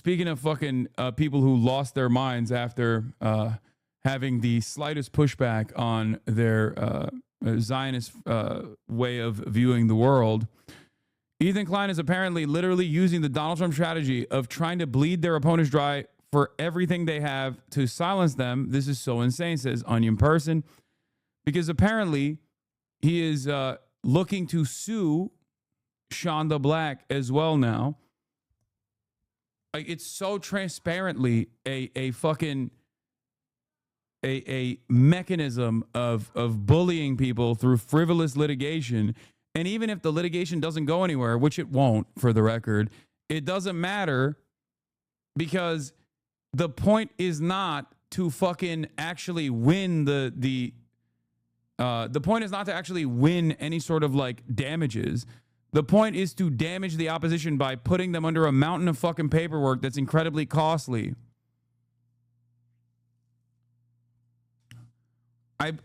speaking of fucking people who lost their minds after having the slightest pushback on their Zionist way of viewing the world, Ethan Klein is apparently literally using the Donald Trump strategy of trying to bleed their opponents dry for everything they have to silence them. This is so insane, says Onion Person, because apparently he is looking to sue Shonda Black as well now. Like, it's so transparently a fucking a mechanism of bullying people through frivolous litigation. And even if the litigation doesn't go anywhere, which it won't, for the record, it doesn't matter, because the point is not to fucking actually win the point is not to actually win any sort of like damages. The point is to damage the opposition by putting them under a mountain of fucking paperwork that's incredibly costly.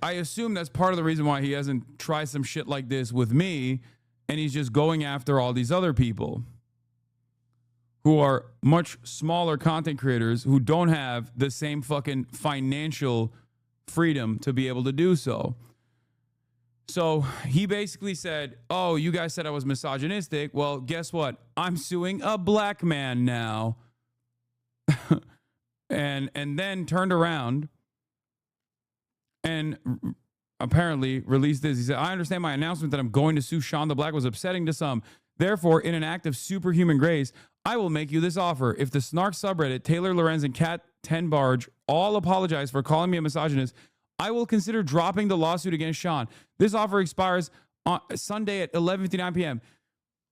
I assume that's part of the reason why he hasn't tried some shit like this with me, and he's just going after all these other people who are much smaller content creators who don't have the same fucking financial freedom to be able to do so. So he basically said, oh, you guys said I was misogynistic. Well, guess what? I'm suing a black man now. and then turned around and apparently released this. He said, I understand my announcement that I'm going to sue Shonda Black was upsetting to some. Therefore, in an act of superhuman grace, I will make you this offer. If the Snark subreddit, Taylor Lorenz, and Cat 10 Barge all apologize for calling me a misogynist, I will consider dropping the lawsuit against Sean. This offer expires on Sunday at 11:59 p.m.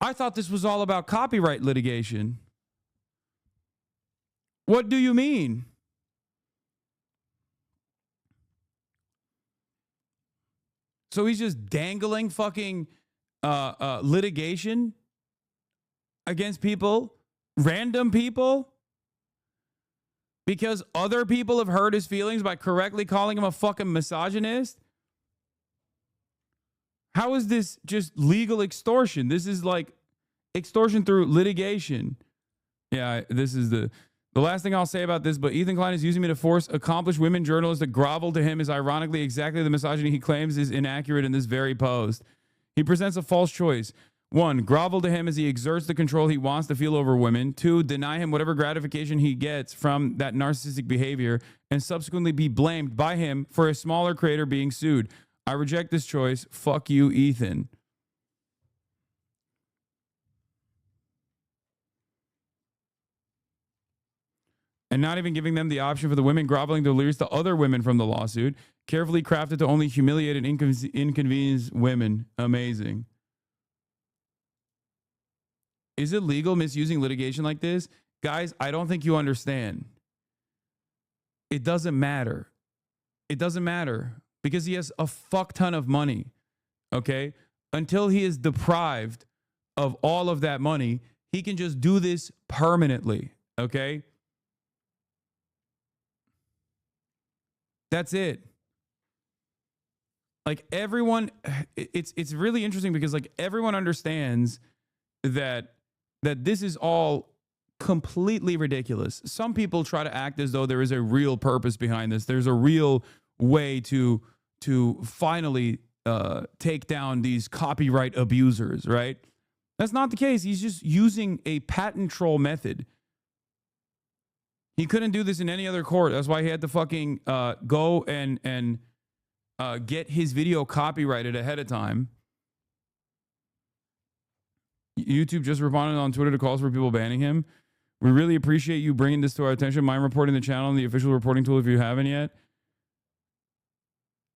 I thought this was all about copyright litigation. What do you mean? So he's just dangling fucking litigation against people, random people, because other people have hurt his feelings by correctly calling him a fucking misogynist? How is this just legal extortion? This is like extortion through litigation. Yeah, this is the last thing I'll say about this, but Ethan Klein is using me to force accomplished women journalists to grovel to him is ironically exactly the misogyny he claims is inaccurate in this very post. He presents a false choice. 1, grovel to him as he exerts the control he wants to feel over women. 2, deny him whatever gratification he gets from that narcissistic behavior and subsequently be blamed by him for a smaller creator being sued. I reject this choice. Fuck you, Ethan. And not even giving them the option for the women groveling their lyrics to other women from the lawsuit. Carefully crafted to only humiliate and inconvenience women. Amazing. Is it legal misusing litigation like this? Guys, I don't think you understand. It doesn't matter. It doesn't matter because he has a fuck ton of money, okay? Until he is deprived of all of that money, he can just do this permanently, okay? That's it. Like everyone, it's really interesting because like everyone understands that this is all completely ridiculous. Some people try to act as though there is a real purpose behind this. There's a real way to finally take down these copyright abusers, right? That's not the case. He's just using a patent troll method. He couldn't do this in any other court. That's why he had to fucking go and get his video copyrighted ahead of time. YouTube just responded on Twitter to calls for people banning him. We really appreciate you bringing this to our attention. Mind reporting the channel and the official reporting tool if you haven't yet.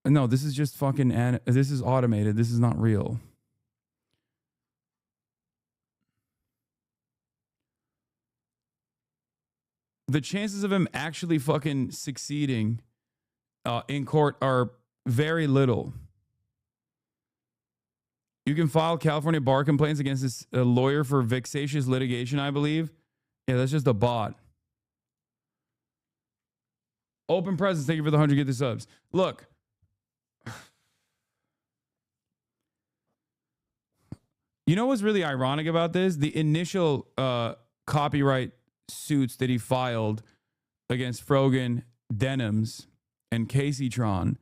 No, this is just fucking, this is automated. This is not real. The chances of him actually fucking succeeding in court are very little. You can file California bar complaints against this lawyer for vexatious litigation, I believe. Yeah, that's just a bot. Open presence. Thank you for the 100 get the subs. Look. You know what's really ironic about this? The initial copyright suits that he filed against Frogan, Denims, and Caseytron,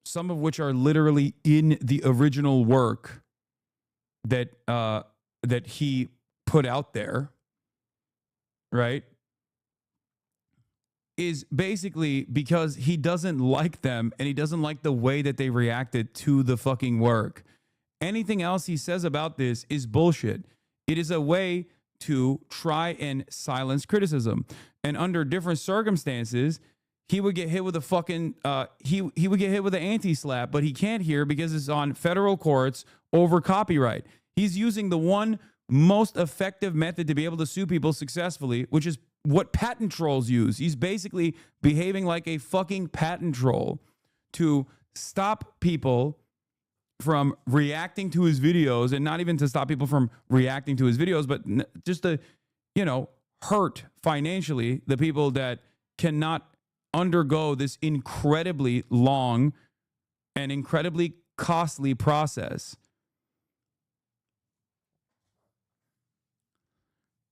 some of which are literally in the original work that that he put out there, right, is basically because he doesn't like them and he doesn't like the way that they reacted to the fucking work. Anything else he says about this is bullshit. It is a way to try and silence criticism. And under different circumstances, he would get hit with a fucking he would get hit with an anti-slap, but he can't here because it's on federal courts over copyright. He's using the one most effective method to be able to sue people successfully, which is what patent trolls use. He's basically behaving like a fucking patent troll to stop people from reacting to his videos, and not even to stop people from reacting to his videos, but just to, you know, hurt financially the people that cannot undergo this incredibly long and incredibly costly process.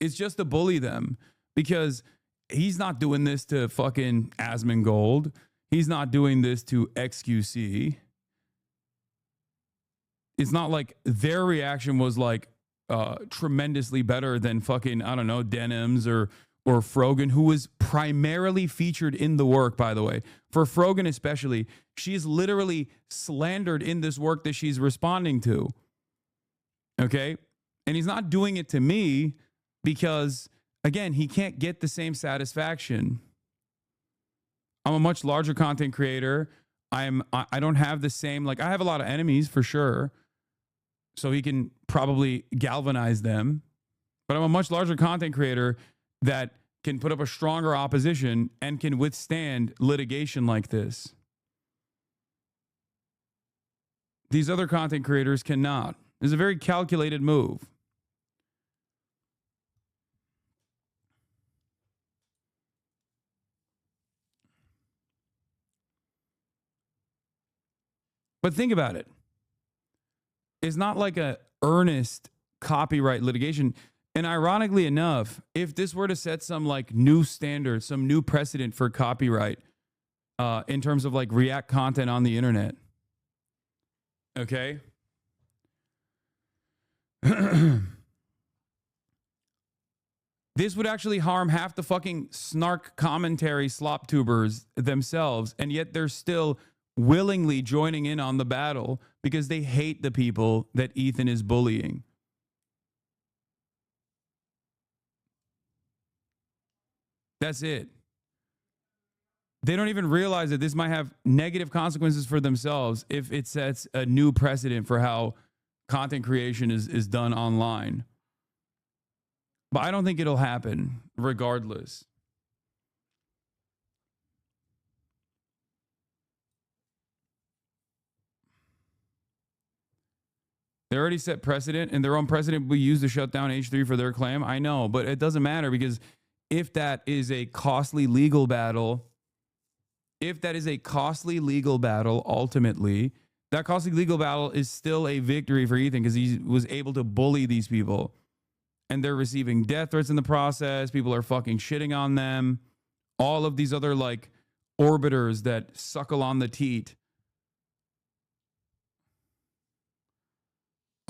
It's just to bully them, because he's not doing this to fucking Asmongold. He's not doing this to XQC. It's not like their reaction was like tremendously better than fucking, I don't know, Denims or Frogan, who was primarily featured in the work, by the way. For Frogan especially, she's literally slandered in this work that she's responding to. Okay? And he's not doing it to me because, again, he can't get the same satisfaction. I'm a much larger content creator. I don't have the same, like, I have a lot of enemies for sure. So he can probably galvanize them. But I'm a much larger content creator that can put up a stronger opposition and can withstand litigation like this. These other content creators cannot. It's a very calculated move. But think about it. It's not like a earnest copyright litigation. And ironically enough, if this were to set some like new standard, some new precedent for copyright in terms of like React content on the internet, okay? This would actually harm half the fucking snark commentary slop tubers themselves, and yet they're still willingly joining in on the battle because they hate the people that Ethan is bullying. That's it. They don't even realize that this might have negative consequences for themselves if it sets a new precedent for how content creation is done online. But I don't think it'll happen regardless. They already set precedent, and their own precedent will use to shut down H3 for their claim. I know, but it doesn't matter, because if that is a costly legal battle, ultimately, that costly legal battle is still a victory for Ethan because he was able to bully these people. And they're receiving death threats in the process. People are fucking shitting on them. All of these other like orbiters that suckle on the teat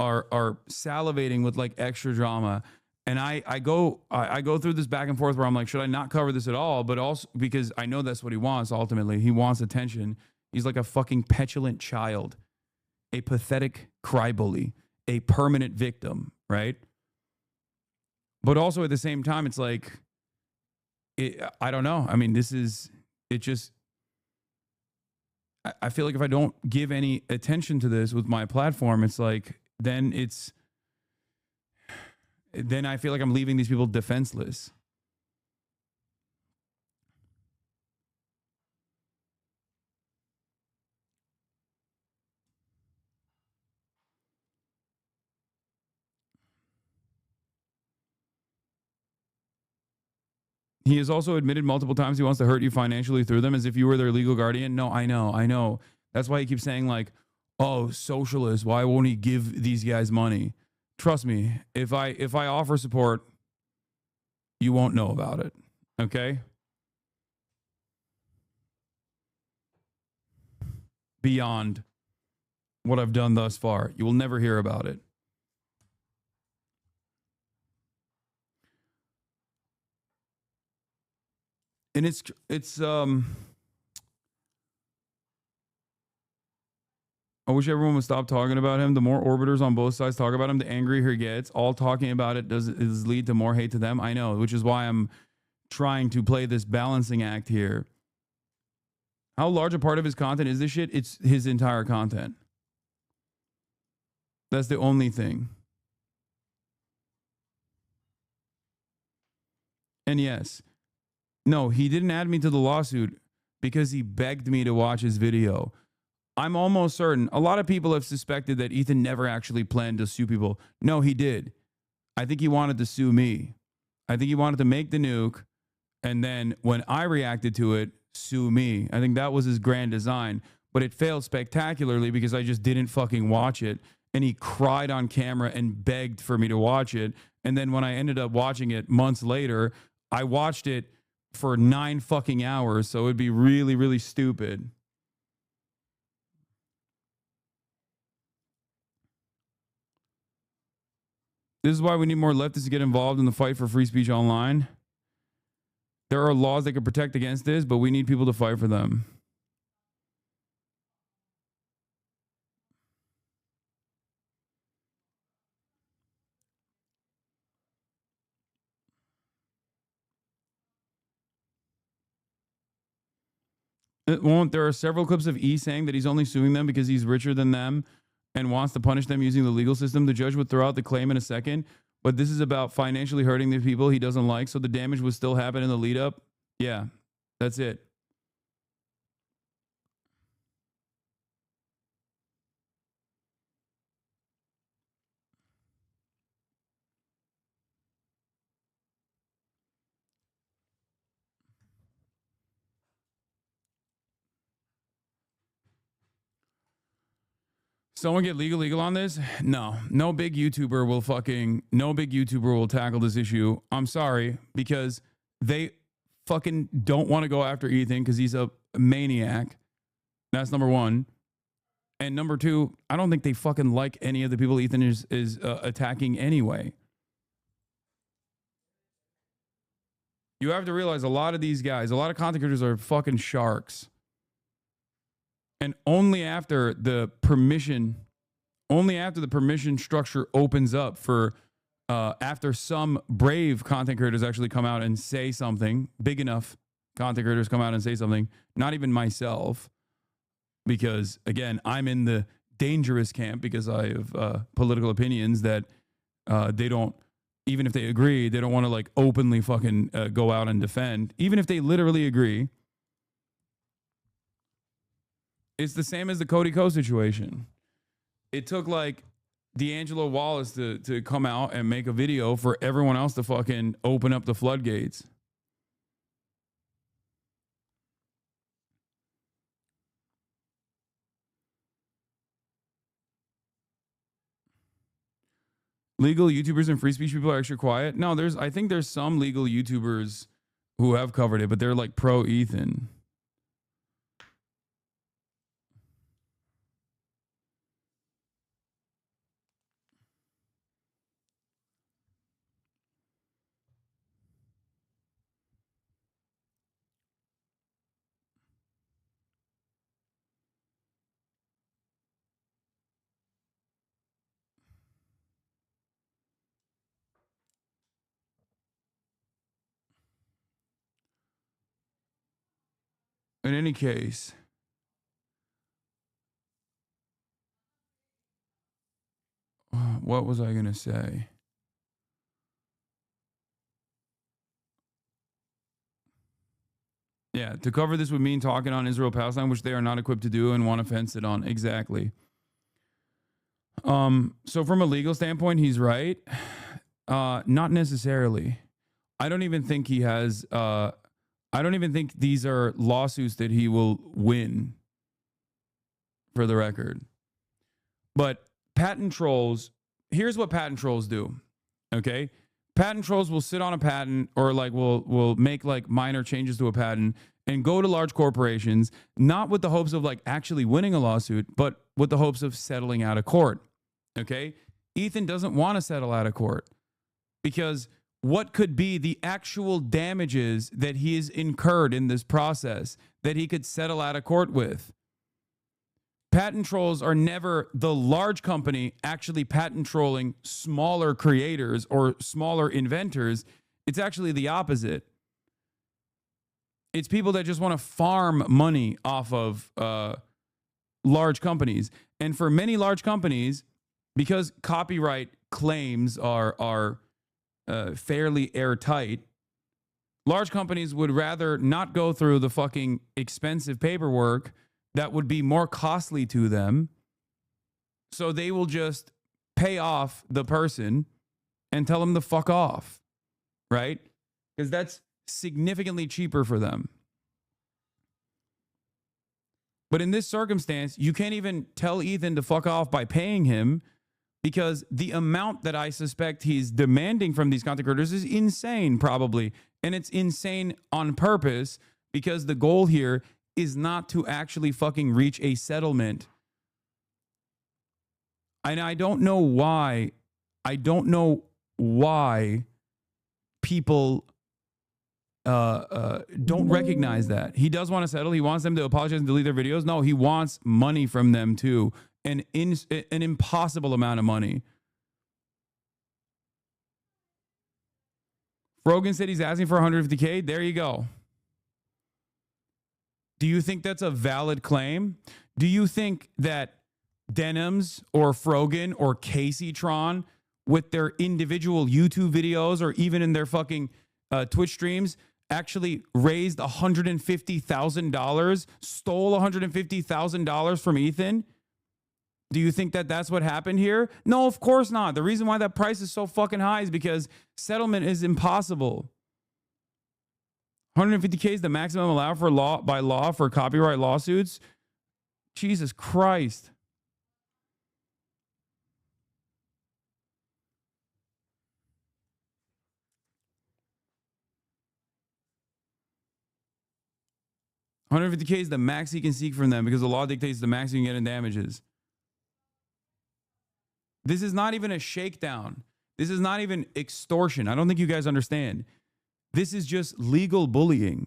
are salivating with like extra drama. And I go through this back and forth where I'm like, should I not cover this at all? But also because I know that's what he wants ultimately. He wants attention. He's like a fucking petulant child, a pathetic crybaby, a permanent victim, right? But also at the same time, it's like, I don't know. I mean, I feel like if I don't give any attention to this with my platform, it's like, then I feel like I'm leaving these people defenseless. He has also admitted multiple times he wants to hurt you financially through them as if you were their legal guardian. No, I know. That's why he keeps saying like, oh, socialist, why won't he give these guys money? Trust me, if I offer support, you won't know about it. Okay? Beyond what I've done thus far, you will never hear about it. And it's I wish everyone would stop talking about him. The more orbiters on both sides talk about him, the angrier he gets. All talking about it does lead to more hate to them. I know, which is why I'm trying to play this balancing act here. How large a part of his content is this shit? It's his entire content. That's the only thing. And yes, no, he didn't add me to the lawsuit because he begged me to watch his video. I'm almost certain. A lot of people have suspected that Ethan never actually planned to sue people. No, he did. I think he wanted to sue me. I think he wanted to make the nuke, and then when I reacted to it, sue me. I think that was his grand design, but it failed spectacularly because I just didn't fucking watch it. And he cried on camera and begged for me to watch it. And then when I ended up watching it months later, I watched it for 9 fucking hours. So it'd be really, really stupid. This is why we need more leftists to get involved in the fight for free speech online. There are laws that can protect against this, but we need people to fight for them. It won't. There are several clips of E saying that he's only suing them because he's richer than them and wants to punish them using the legal system. The judge would throw out the claim in a second, but this is about financially hurting the people he doesn't like, so the damage would still happen in the lead up. Yeah, that's it. Someone get legal on this? No big YouTuber will tackle this issue. I'm sorry, because they fucking don't want to go after Ethan because he's a maniac. That's number one. And number two, I don't think they fucking like any of the people Ethan is attacking anyway. You have to realize a lot of these guys, a lot of content creators are fucking sharks. And only after the permission structure opens up for after some brave content creators actually come out and say something, big enough content creators come out and say something, not even myself, because again, I'm in the dangerous camp because I have political opinions that they don't, even if they agree, they don't want to like openly fucking go out and defend, even if they literally agree. It's the same as the Cody Ko situation. It took like D'Angelo Wallace to come out and make a video for everyone else to fucking open up the floodgates. Legal YouTubers and free speech people are extra quiet. No, I think there's some legal YouTubers who have covered it, but they're like pro Ethan. In any case, what was I going to say? Yeah, to cover this would mean talking on Israel Palestine, which they are not equipped to do and want to fence it on. Exactly. So from a legal standpoint, he's right. Not necessarily. I don't even think he has. I don't even think these are lawsuits that he will win. For the record, but patent trolls. Here's what patent trolls do. Okay, patent trolls will sit on a patent or like will make like minor changes to a patent and go to large corporations, not with the hopes of like actually winning a lawsuit, but with the hopes of settling out of court. Okay. Ethan doesn't want to settle out of court because what could be the actual damages that he has incurred in this process that he could settle out of court with? Patent trolls are never the large company actually patent trolling smaller creators or smaller inventors. It's actually the opposite. It's people that just want to farm money off of large companies. And for many large companies, because copyright claims are fairly airtight, large companies would rather not go through the fucking expensive paperwork that would be more costly to them. So they will just pay off the person and tell them to fuck off, right? Because that's significantly cheaper for them. But in this circumstance, you can't even tell Ethan to fuck off by paying him, because the amount that I suspect he's demanding from these content creators is insane, probably. And it's insane on purpose, because the goal here is not to actually fucking reach a settlement. And I don't know why. I don't know why people don't recognize that. He does want to settle. He wants them to apologize and delete their videos. No, he wants money from them too. An impossible amount of money. Rogan said he's asking for 150K. There you go. Do you think that's a valid claim? Do you think that Denims or Frogan or Casey Tron, with their individual YouTube videos or even in their fucking Twitch streams, actually raised $150,000, stole $150,000 from Ethan? Do you think that that's what happened here? No, of course not. The reason why that price is so fucking high is because settlement is impossible. 150K is the maximum allowed by law for copyright lawsuits. Jesus Christ. $150K is the max he can seek from them because the law dictates the max you can get in damages. This is not even a shakedown. This is not even extortion. I don't think you guys understand. This is just legal bullying,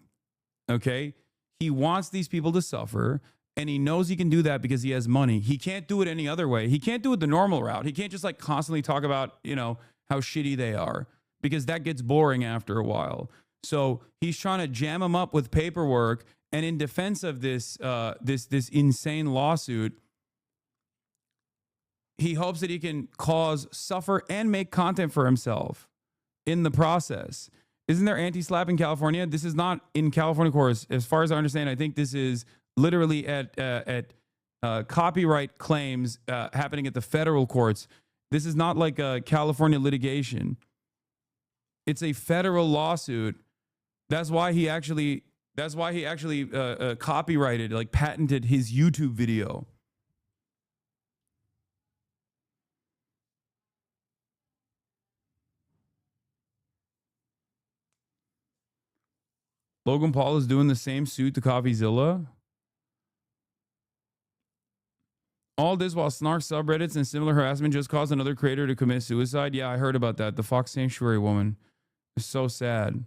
okay? He wants these people to suffer, and he knows he can do that because he has money. He can't do it any other way. He can't do it the normal route. He can't just like constantly talk about, you know, how shitty they are, because that gets boring after a while. So he's trying to jam them up with paperwork, and in defense of this this insane lawsuit, he hopes that he can suffer and make content for himself in the process. Isn't there anti-slap in California? This is not in California courts. As far as I understand, I think this is literally at copyright claims happening at the federal courts. This is not like a California litigation. It's a federal lawsuit. That's why he actually copyrighted, like patented his YouTube video. Logan Paul is doing the same suit to CopyZilla. All this while snark subreddits and similar harassment just caused another creator to commit suicide. Yeah, I heard about that. The Fox Sanctuary woman. It's so sad.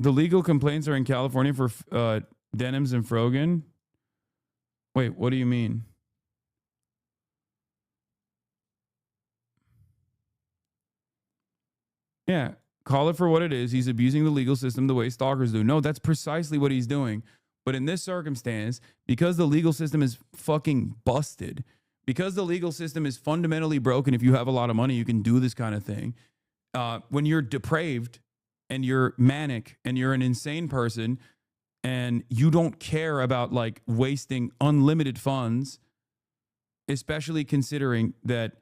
The legal complaints are in California for Denims and Frogan. Wait, what do you mean? Yeah, call it for what it is. He's abusing the legal system the way stalkers do. No, that's precisely what he's doing. But in this circumstance, because the legal system is fucking busted, because the legal system is fundamentally broken, if you have a lot of money, you can do this kind of thing. When you're depraved and you're manic and you're an insane person and you don't care about like wasting unlimited funds, especially considering that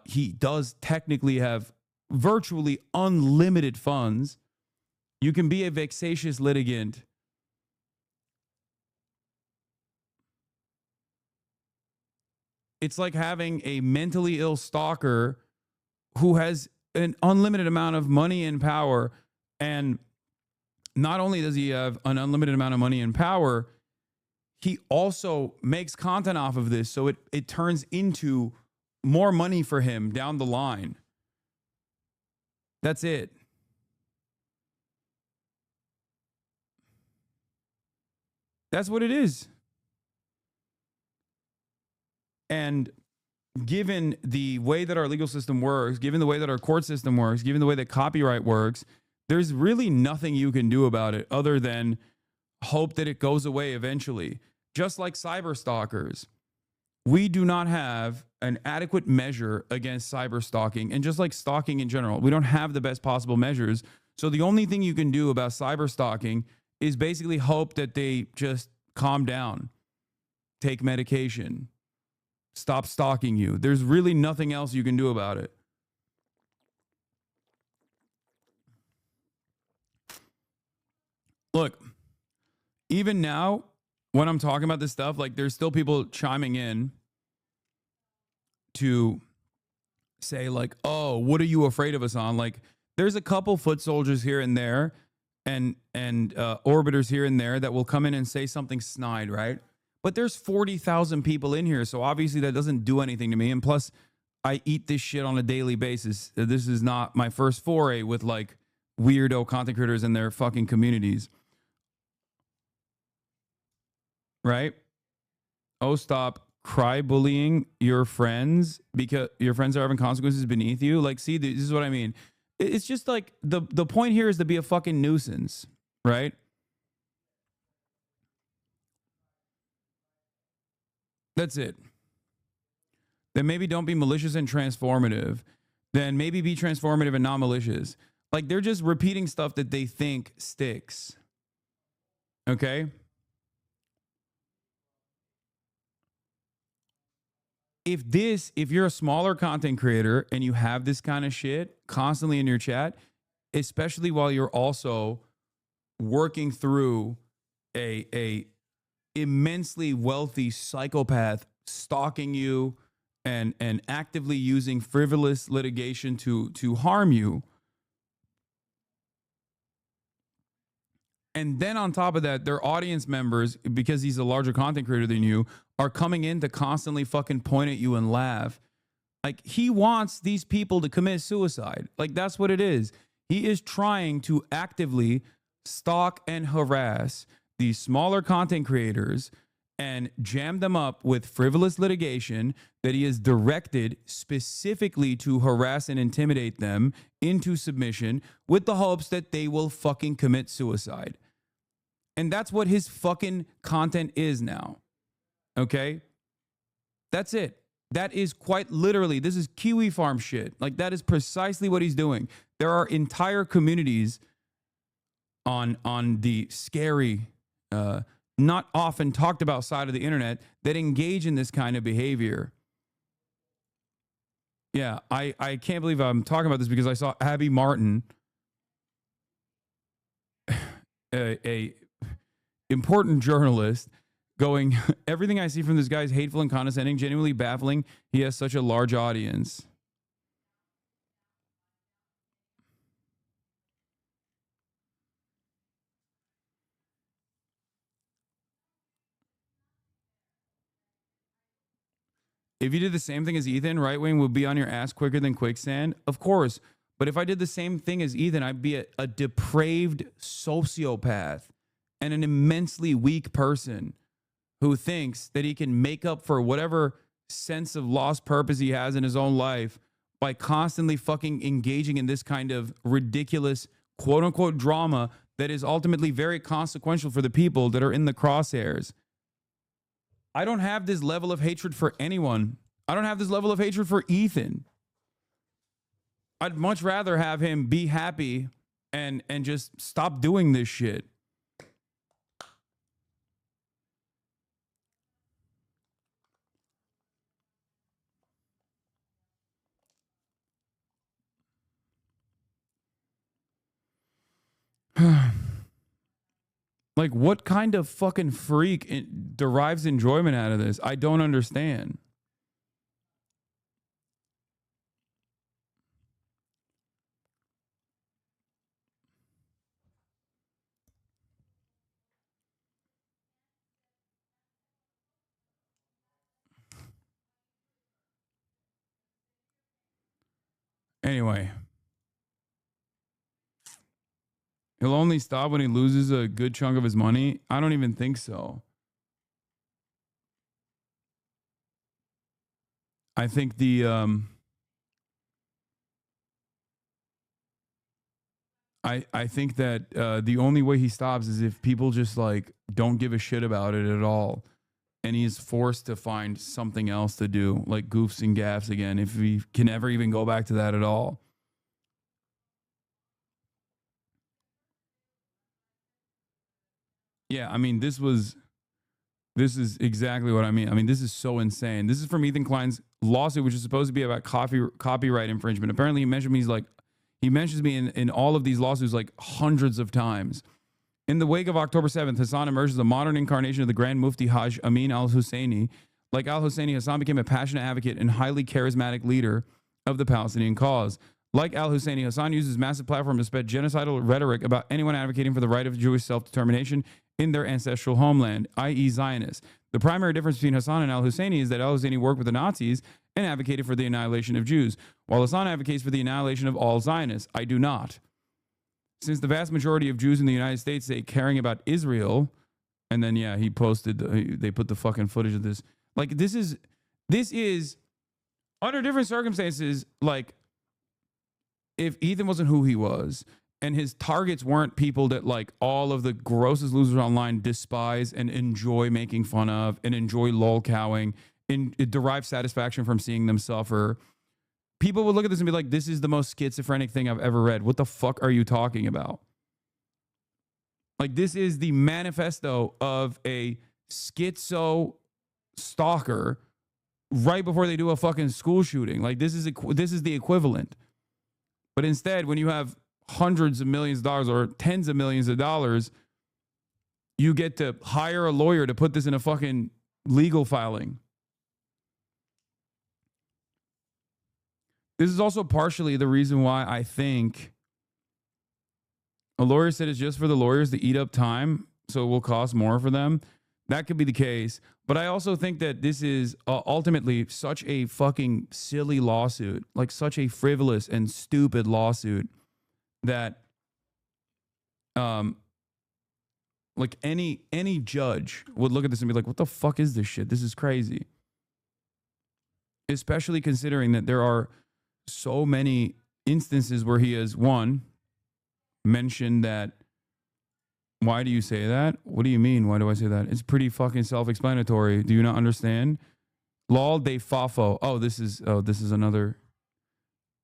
he does technically have virtually unlimited funds, you can be a vexatious litigant It's like having a mentally ill stalker who has an unlimited amount of money and power. And not only does he have an unlimited amount of money and power, he also makes content off of this. So it turns into more money for him down the line. That's it. That's what it is. And given the way that our legal system works, given the way that our court system works, given the way that copyright works, there's really nothing you can do about it other than hope that it goes away eventually. Just like cyber stalkers, we do not have an adequate measure against cyber stalking. And just like stalking in general, we don't have the best possible measures. So the only thing you can do about cyber stalking is basically hope that they just calm down, take medication, stop stalking you. There's really nothing else you can do about it. Look, even now, when I'm talking about this stuff, like there's still people chiming in to say like, oh, what are you afraid of us on? Like there's a couple foot soldiers here and there and orbiters here and there that will come in and say something snide, right? But there's 40,000 people in here. So obviously that doesn't do anything to me. And plus I eat this shit on a daily basis. This is not my first foray with like weirdo content creators and their fucking communities. Right? Oh, stop cry bullying your friends because your friends are having consequences beneath you. Like, see, this is what I mean. It's just like the point here is to be a fucking nuisance, right? That's it. Then maybe don't be malicious and transformative. Then maybe be transformative and not malicious. Like they're just repeating stuff that they think sticks. Okay? If you're a smaller content creator and you have this kind of shit constantly in your chat, especially while you're also working through a immensely wealthy psychopath stalking you and actively using frivolous litigation to harm you. And then on top of that, their audience members, because he's a larger content creator than you, are coming in to constantly fucking point at you and laugh. Like he wants these people to commit suicide. Like that's what it is. He is trying to actively stalk and harass these smaller content creators and jam them up with frivolous litigation that he has directed specifically to harass and intimidate them into submission with the hopes that they will fucking commit suicide. And that's what his fucking content is now. Okay? That's it. That is quite literally, this is Kiwi Farm shit. Like that is precisely what he's doing. There are entire communities on the scary, not often talked about side of the internet that engage in this kind of behavior. Yeah, I can't believe I'm talking about this because I saw Abby Martin, a important journalist, going, everything I see from this guy is hateful and condescending, genuinely baffling. He has such a large audience. If you did the same thing as Ethan, right wing would be on your ass quicker than quicksand. Of course. But if I did the same thing as Ethan, I'd be a depraved sociopath and an immensely weak person who thinks that he can make up for whatever sense of lost purpose he has in his own life by constantly fucking engaging in this kind of ridiculous quote unquote drama that is ultimately very consequential for the people that are in the crosshairs. I don't have this level of hatred for anyone. I don't have this level of hatred for Ethan. I'd much rather have him be happy and just stop doing this shit. Like, what kind of fucking freak derives enjoyment out of this? I don't understand. Anyway, he'll only stop when he loses a good chunk of his money. I don't even think so. I think the I think that the only way he stops is if people just like don't give a shit about it at all, and he is forced to find something else to do, like goofs and gaffs again, if he can ever even go back to that at all. Yeah, I mean, this is exactly what I mean. I mean, this is so insane. This is from Ethan Klein's lawsuit, which is supposed to be about copyright infringement. Apparently, he mentions me in all of these lawsuits like hundreds of times. In the wake of October 7th, Hasan emerged as a modern incarnation of the Grand Mufti Hajj Amin al-Husseini. Like al-Husseini, Hasan became a passionate advocate and highly charismatic leader of the Palestinian cause. Like al-Husseini, Hasan used his massive platform to spread genocidal rhetoric about anyone advocating for the right of Jewish self-determination in their ancestral homeland, i.e. Zionists. The primary difference between Hasan and al-Husseini is that al-Husseini worked with the Nazis and advocated for the annihilation of Jews, while Hasan advocates for the annihilation of all Zionists. I do not. Since the vast majority of Jews in the United States say caring about Israel, and then, yeah, he posted, they put the fucking footage of this. Like, this is under different circumstances, like, if Ethan wasn't who he was, and his targets weren't people that like all of the grossest losers online despise and enjoy making fun of and enjoy lolcowing and derive satisfaction from seeing them suffer, people would look at this and be like, this is the most schizophrenic thing I've ever read. What the fuck are you talking about? Like, this is the manifesto of a schizo stalker right before they do a fucking school shooting. Like, this is the equivalent. But instead, when you have hundreds of millions of dollars or tens of millions of dollars, you get to hire a lawyer to put this in a fucking legal filing. This is also partially the reason why I think a lawyer said it's just for the lawyers to eat up time, so it will cost more for them. That could be the case. But I also think that this is ultimately such a fucking silly lawsuit, like such a frivolous and stupid lawsuit that like any judge would look at this and be like, what the fuck is this shit? This is crazy. Especially considering that there are so many instances where he has, one, mentioned that. Why do you say that? What do you mean? Why do I say that? It's pretty fucking self-explanatory. Do you not understand? Lol de fafo. Oh, this is another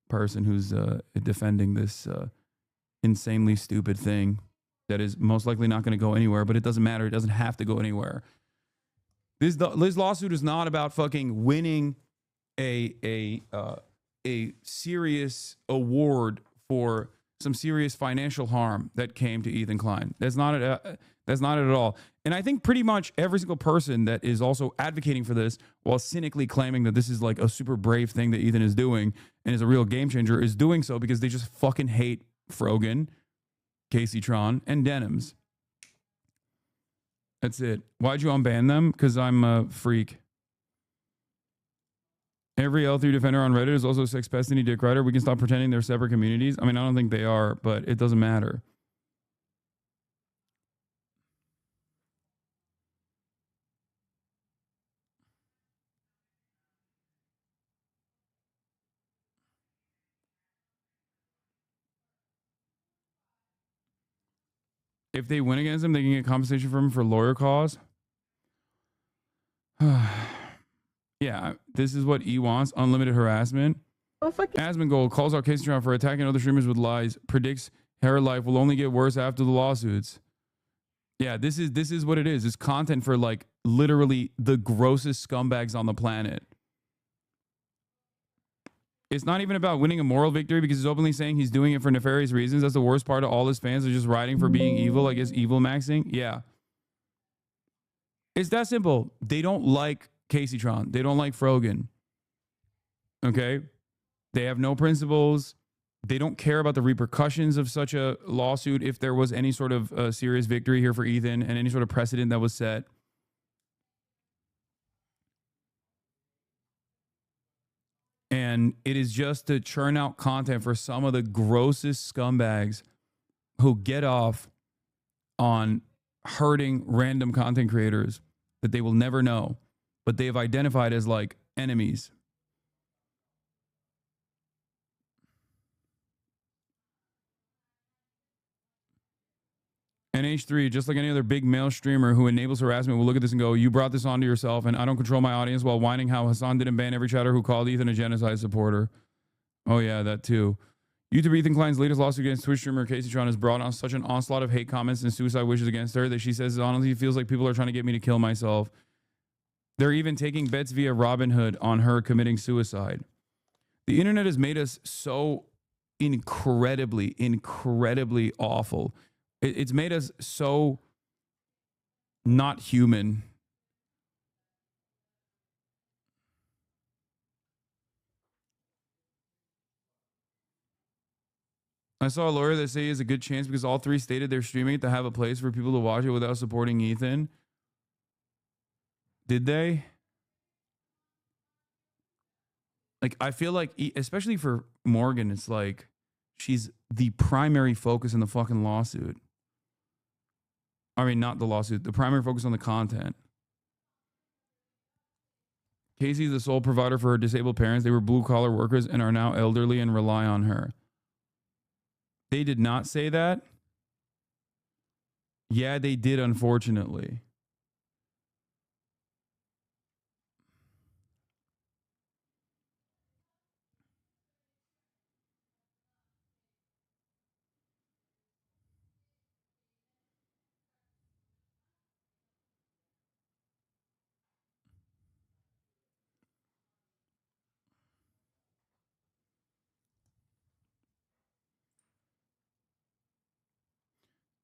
person who's defending this insanely stupid thing that is most likely not going to go anywhere, but it doesn't matter. It doesn't have to go anywhere. This lawsuit is not about fucking winning a serious award for some serious financial harm that came to Ethan Klein. That's not it at all. And I think pretty much every single person that is also advocating for this while cynically claiming that this is like a super brave thing that Ethan is doing and is a real game changer is doing so because they just fucking hate Frogan, Casey Tron, and Denims. That's it. Why'd you unban them? Because I'm a freak. Every L3 defender on Reddit is also sex pest and dick rider. We can stop pretending they're separate communities. I mean, I don't think they are, but it doesn't matter. If they win against him, they can get compensation from him for lawyer cause. Yeah, this is what E wants. Unlimited harassment. Asmongold calls out Casey Tron for attacking other streamers with lies. Predicts her life will only get worse after the lawsuits. Yeah, this is what it is. It's content for like literally the grossest scumbags on the planet. It's not even about winning a moral victory because he's openly saying he's doing it for nefarious reasons. That's the worst part of all his fans are just riding for being evil. I guess evil maxing. Yeah. It's that simple. They don't like Casey Tron. They don't like Frogan. Okay? They have no principles. They don't care about the repercussions of such a lawsuit if there was any sort of serious victory here for Ethan and any sort of precedent that was set. And it is just to churn out content for some of the grossest scumbags who get off on hurting random content creators that they will never know, but they've identified as like enemies. NH3, just like any other big male streamer who enables harassment, will look at this and go, you brought this onto yourself, and I don't control my audience, while whining how Hasan didn't ban every chatter who called Ethan a genocide supporter. Oh, yeah, that too. YouTuber Ethan Klein's latest lawsuit against Twitch streamer Casey Tron has brought on such an onslaught of hate comments and suicide wishes against her that she says it honestly feels like people are trying to get me to kill myself. They're even taking bets via Robinhood on her committing suicide. The internet has made us so incredibly, incredibly awful. It's made us so not human. I saw a lawyer that say he has a good chance because all three stated they're streaming it to have a place for people to watch it without supporting Ethan. Did they? Like, I feel like, especially for Morgan, it's like she's the primary focus in the fucking lawsuit. I mean, not the lawsuit, the primary focus on the content. Casey's the sole provider for her disabled parents. They were blue-collar workers and are now elderly and rely on her. They did not say that. Yeah, they did, unfortunately.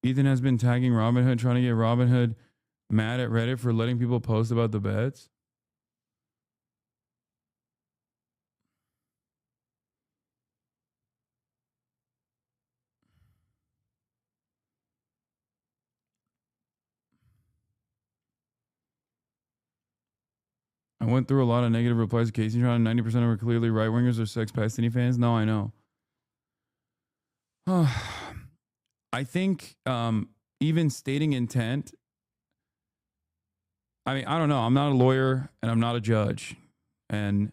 Ethan has been tagging Robinhood, trying to get Robinhood mad at Reddit for letting people post about the bets. I went through a lot of negative replies to Casey Tron. 90% of them are clearly right-wingers or Sex Pastini fans. No, I know. I think even stating intent, I mean, I don't know. I'm not a lawyer and I'm not a judge. And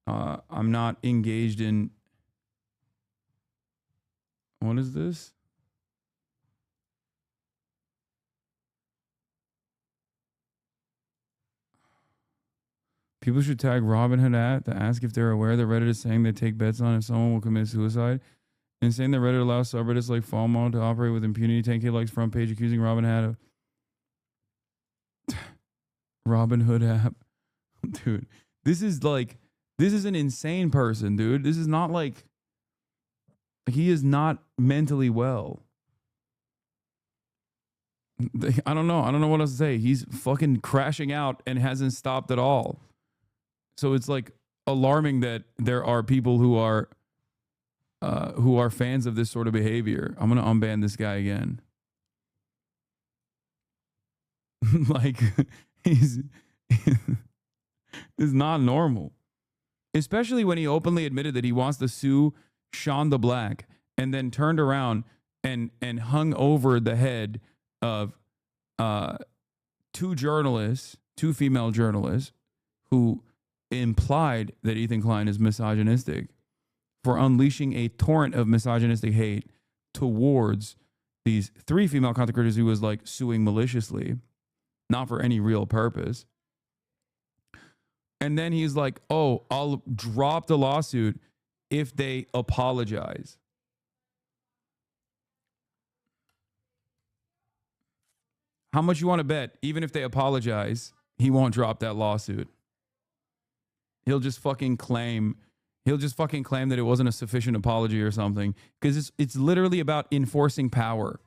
I'm not engaged in... What is this? People should tag Robinhood at to ask if they're aware that Reddit is saying they take bets on if someone will commit suicide. And saying that Reddit allows subreddits like FOMO to operate with impunity. 10K likes front page accusing Robinhood of Robinhood app. Dude, this is an insane person, dude. This is not like he is not mentally well. I don't know. I don't know what else to say. He's fucking crashing out and hasn't stopped at all. So it's like alarming that there are people who are fans of this sort of behavior. I'm gonna unban this guy again. Like he's is not normal, especially when he openly admitted that he wants to sue Sean the Black, and then turned around and hung over the head of two female journalists, who implied that Ethan Klein is misogynistic, for unleashing a torrent of misogynistic hate towards these three female content creators he was like suing maliciously, not for any real purpose. And then he's like, oh, I'll drop the lawsuit if they apologize. How much you want to bet? Even if they apologize, he won't drop that lawsuit. He'll just fucking claim that it wasn't a sufficient apology or something, because it's literally about enforcing power.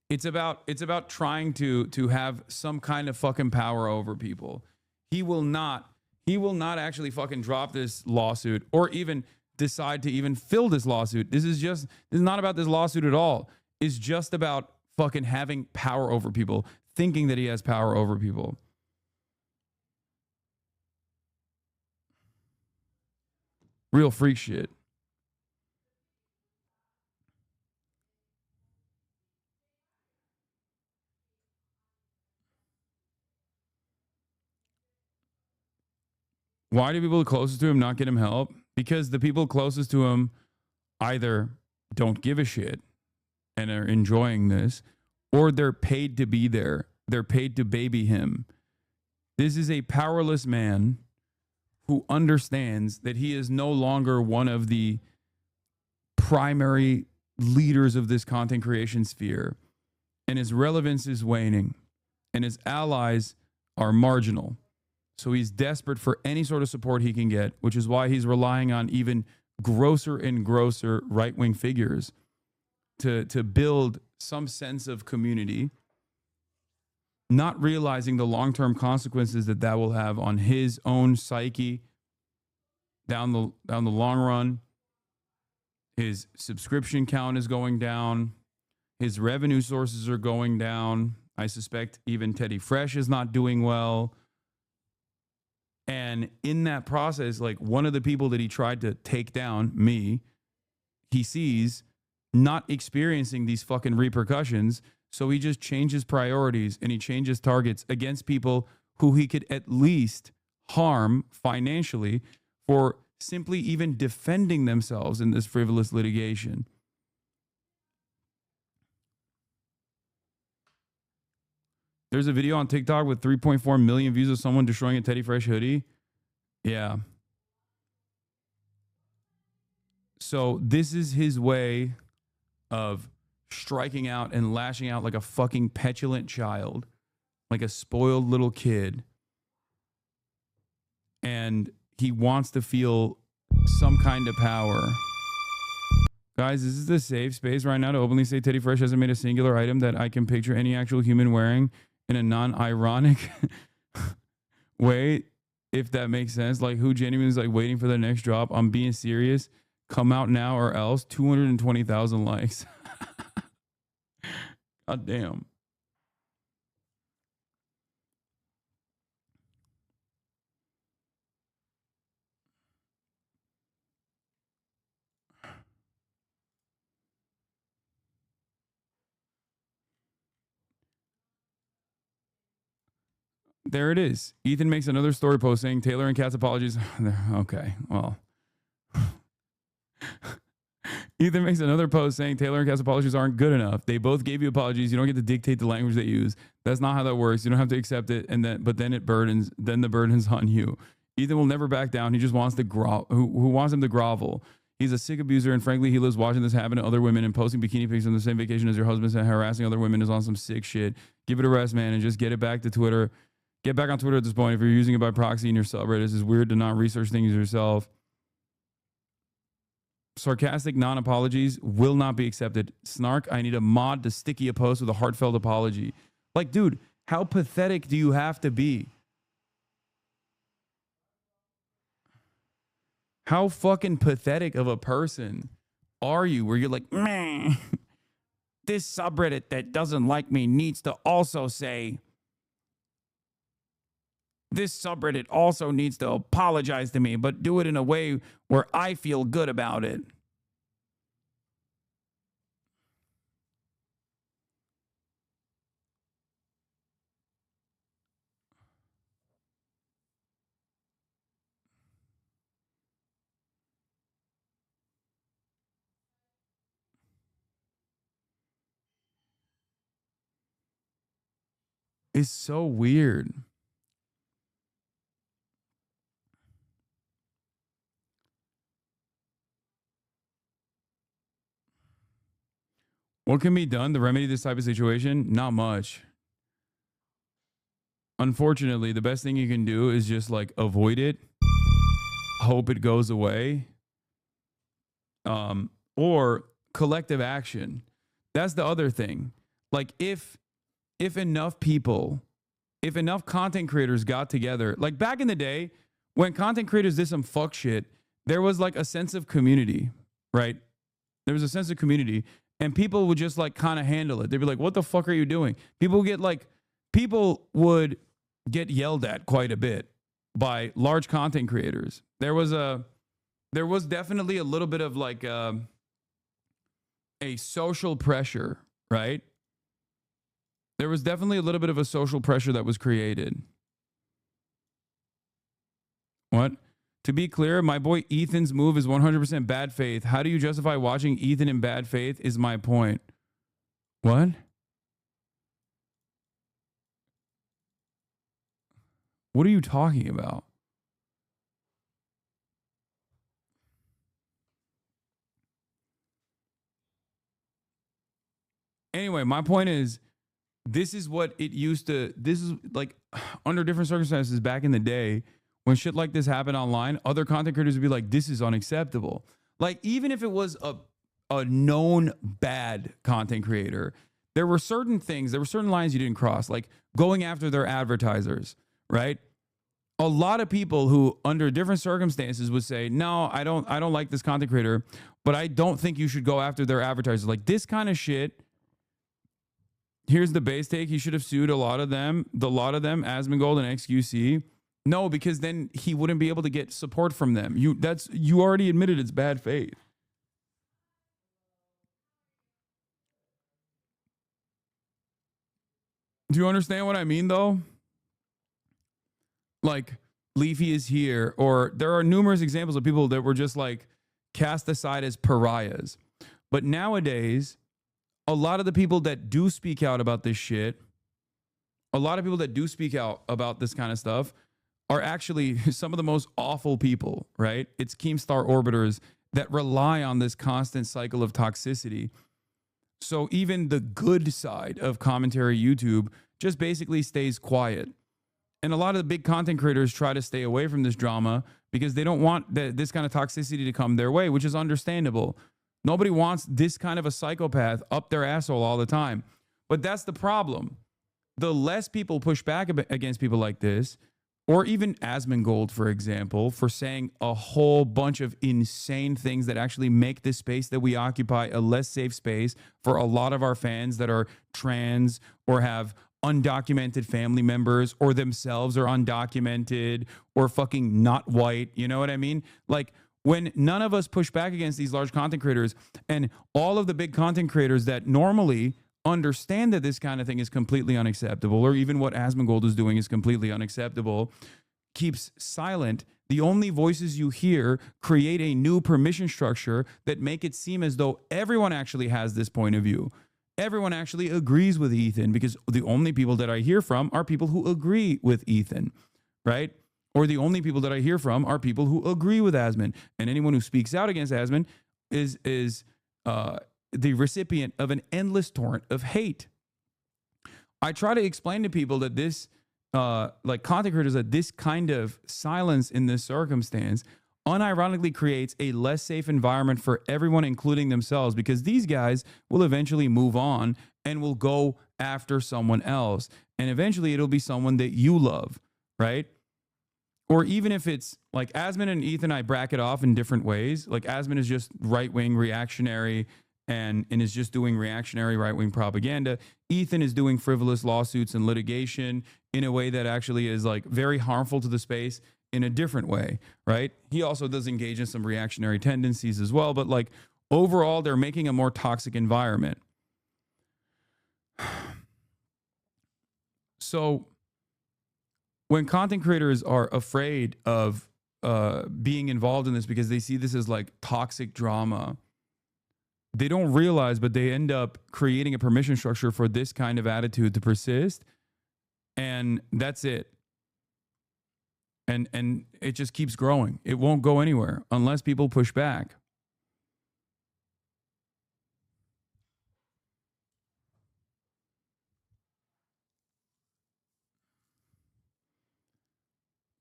It's about trying to have some kind of fucking power over people. He will not actually fucking drop this lawsuit or even decide to even fill this lawsuit. This is not about this lawsuit at all. It's just about fucking having power over people, thinking that he has power over people. Real freak shit. Why do people closest to him not get him help? Because the people closest to him either don't give a shit and are enjoying this, or they're paid to be there. They're paid to baby him. This is a powerless man who understands that he is no longer one of the primary leaders of this content creation sphere, and his relevance is waning, and his allies are marginal. So he's desperate for any sort of support he can get, which is why he's relying on even grosser and grosser right-wing figures to build some sense of community, not realizing the long-term consequences that that will have on his own psyche down the long run. His subscription count is going down. His revenue sources are going down. I suspect even Teddy Fresh is not doing well. And in that process, like, one of the people that he tried to take down, me, he sees not experiencing these fucking repercussions. So he just changes priorities and he changes targets against people who he could at least harm financially for simply even defending themselves in this frivolous litigation. There's a video on TikTok with 3.4 million views of someone destroying a Teddy Fresh hoodie. Yeah. So this is his way of striking out and lashing out like a fucking petulant child, like a spoiled little kid. And he wants to feel some kind of power. Guys, this is the safe space right now to openly say Teddy Fresh hasn't made a singular item that I can picture any actual human wearing in a non-ironic way, if that makes sense. Like, who genuinely is like waiting for the next drop? I'm being serious. Come out now or else. 220,000 likes. God damn. There it is. Ethan makes another story post saying Taylor and Kat's apologies. Okay, well. Ethan makes another post saying Taylor and Kat's apologies aren't good enough. They both gave you apologies. You don't get to dictate the language they use. That's not how that works. You don't have to accept it, but then the burden's on you. Ethan will never back down. He just wants to who wants him to grovel. He's a sick abuser, and frankly, he lives watching this happen to other women and posting bikini pics on the same vacation as your husband and harassing other women is on some sick shit. Give it a rest, man, and just get it back to Twitter. Get back on Twitter at this point. If you're using it by proxy in your subreddits, it's weird to not research things yourself. Sarcastic non-apologies will not be accepted. Snark, I need a mod to sticky a post with a heartfelt apology. Like, dude, how pathetic do you have to be? How fucking pathetic of a person are you where you're like, meh, this subreddit that doesn't like me needs to also say, this subreddit also needs to apologize to me, but do it in a way where I feel good about it. It's so weird. What can be done to remedy this type of situation? Not much. Unfortunately, the best thing you can do is just like avoid it, hope it goes away, or collective action. That's the other thing. Like if enough people, if enough content creators got together, like back in the day when content creators did some fuck shit, there was like a sense of community, right? There was a sense of community. And people would just like kind of handle it. They'd be like, what the fuck are you doing? People would get yelled at quite a bit by large content creators. There was a there was definitely a little bit of like a social pressure, right? There was definitely a little bit of a social pressure that was created. What? To be clear, my boy Ethan's move is 100% bad faith. How do you justify watching Ethan in bad faith is my point. What? What are you talking about? Anyway, my point is this is what it used to, this is like under different circumstances back in the day when shit like this happened online, other content creators would be like, this is unacceptable. Like, even if it was a known bad content creator, there were certain things, there were certain lines you didn't cross, like going after their advertisers, right? A lot of people who under different circumstances would say, no, I don't like this content creator, but I don't think you should go after their advertisers. Like this kind of shit. Here's the base take. He should have sued a lot of them, Asmongold and XQC. No, because then he wouldn't be able to get support from them. You already admitted it's bad faith. Do you understand what I mean though? Like Leafy is here, or there are numerous examples of people that were just like cast aside as pariahs. But nowadays, a lot of the people that do speak out about this shit, a lot of people that do speak out about this kind of stuff are actually some of the most awful people, right? It's Keemstar orbiters that rely on this constant cycle of toxicity. So even the good side of commentary YouTube just basically stays quiet. And a lot of the big content creators try to stay away from this drama because they don't want this kind of toxicity to come their way, which is understandable. Nobody wants this kind of a psychopath up their asshole all the time. But that's the problem. The less people push back against people like this, or even Asmongold, for example, for saying a whole bunch of insane things that actually make this space that we occupy a less safe space for a lot of our fans that are trans or have undocumented family members or themselves are undocumented or fucking not white. You know what I mean? Like, when none of us push back against these large content creators, and all of the big content creators that normally understand that this kind of thing is completely unacceptable, or even what Asmongold is doing is completely unacceptable, keeps silent, the only voices you hear create a new permission structure that make it seem as though everyone actually has this point of view. Everyone actually agrees with Ethan, because the only people that I hear from are people who agree with Ethan, right? Or the only people that I hear from are people who agree with Asmon. And anyone who speaks out against Asmon is the recipient of an endless torrent of hate. I try to explain to people that this, like content creators, that this kind of silence in this circumstance unironically creates a less safe environment for everyone, including themselves, because these guys will eventually move on and will go after someone else. And eventually it'll be someone that you love, right? Or even if it's like Asmon and Ethan, I bracket off in different ways. Like Asmon is just right-wing reactionary and is just doing reactionary right-wing propaganda. Ethan is doing frivolous lawsuits and litigation in a way that actually is like very harmful to the space in a different way, right? He also does engage in some reactionary tendencies as well, but like overall, they're making a more toxic environment. So when content creators are afraid of being involved in this because they see this as like toxic drama, they don't realize, but they end up creating a permission structure for this kind of attitude to persist. And that's it. And it just keeps growing. It won't go anywhere unless people push back.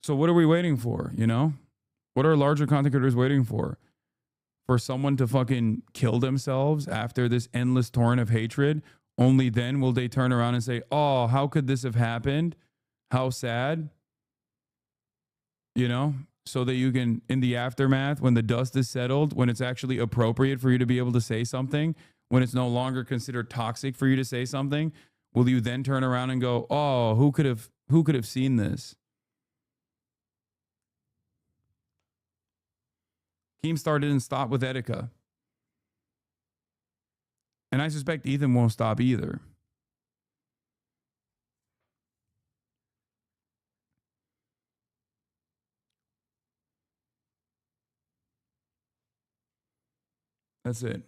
So what are we waiting for, you know? What are larger content creators waiting for? For someone to fucking kill themselves after this endless torrent of hatred? Only then will they turn around and say, oh, how could this have happened? How sad. You know? So that you can, in the aftermath, when the dust is settled, when it's actually appropriate for you to be able to say something, when it's no longer considered toxic for you to say something, will you then turn around and go, oh, who could have seen this? Keemstar didn't stop with Etika. And I suspect Ethan won't stop either. That's it.